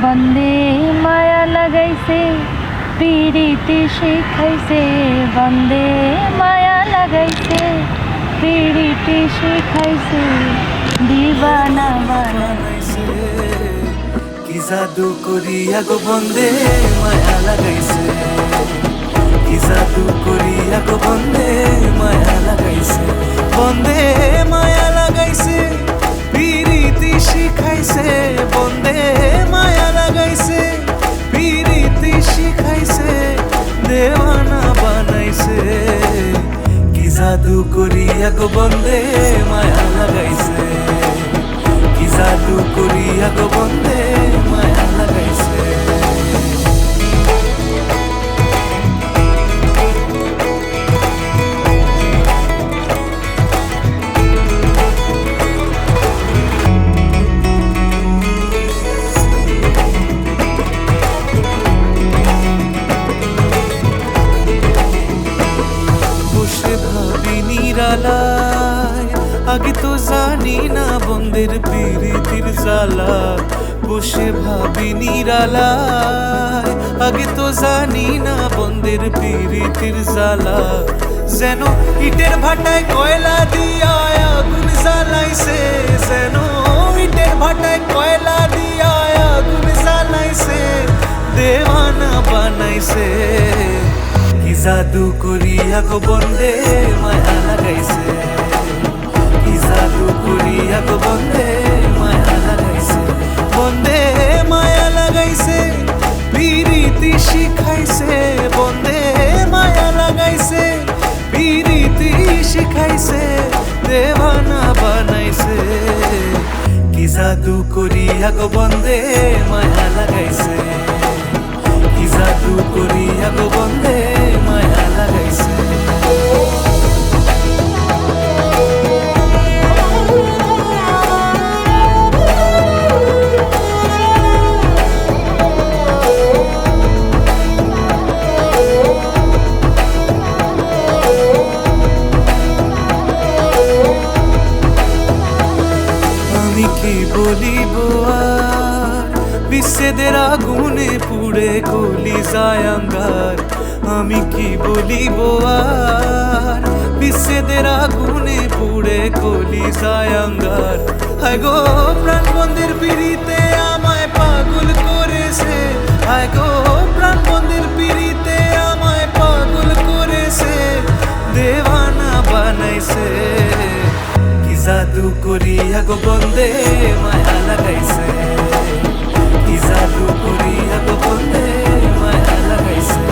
বন্দে মায়া লাগাইছে পিরিতি শিখাইছে, বন্দে মায়া লাগাইছে পিরিতি শিখাইছে, দিবানা বানাইছে। কি জাদু করিয়া গো বন্দে মায়া লাগাইছে, কি জাদু করিয়া গো বন্দে মায়া লাগাইছে। বন্দে মায়া লাগাইছে পিরিতি শিখাইছে, বন্দে মায়া লাগাইছে পিরিতি শিখাইছে, দেওয়ানা বানাইছে। কি জাদু করিয়া গো বন্দে মায়া লাগাইছে, কি জাদু করিয়া গো বন্দে মায়া লাগাইছে। বসে ভাবি নিরালায়, আগে তো জানি না বন্দের পিরিতির জ্বালা। বসে ভাবি নিরালায়, আগে তো জানি না বন্দের পিরিতির জ্বালা। যেন ইটের ভাটায় কয়লা দিয়া আগুন জ্বালাইছে, যেন ইটের ভাটায় কয়লা দিয়া আগুন জ্বালাইছে, দেওয়ানা বানাইছে। কি জাদু করিয়া গো বন্দে মায়া লাগাইছে, কি জাদু করিয়া গো বন্দে মায়া লাগাইছে। বন্দে মায়া লাগাইছে পিরিতি শিখাইছে, বন্দে মায়া লাগাইছে পিরিতি শিখাইছে, দেওয়ানা বানাইছে। কি জাদু করিয়া গো বন্দে মায়া লাগাইছে, কি জাদু করিয়া গো বন্দে মায়া লাগাইছে। আমি কি বলিব আর, বিচ্ছেদের আগুনে পুড়ে গলি যায় আঙ্গার। আমি কি বলিব আর, বিচ্ছেদের আগুনে পুড়ে গলি যায় আঙ্গার। হায় গো প্রাণ বন্দের পিড়িতে আমায় পাগল করেছে, হায় গো প্রাণ বন্দের পিড়িতে আমায় পাগল করেছে, দেওয়ানা বানাইছে। কি জাদু করিয়া গো বন্দে মায়া লাগাইছে, কি জাদু করিয়া গো বন্দে মায়া লাগাইছে।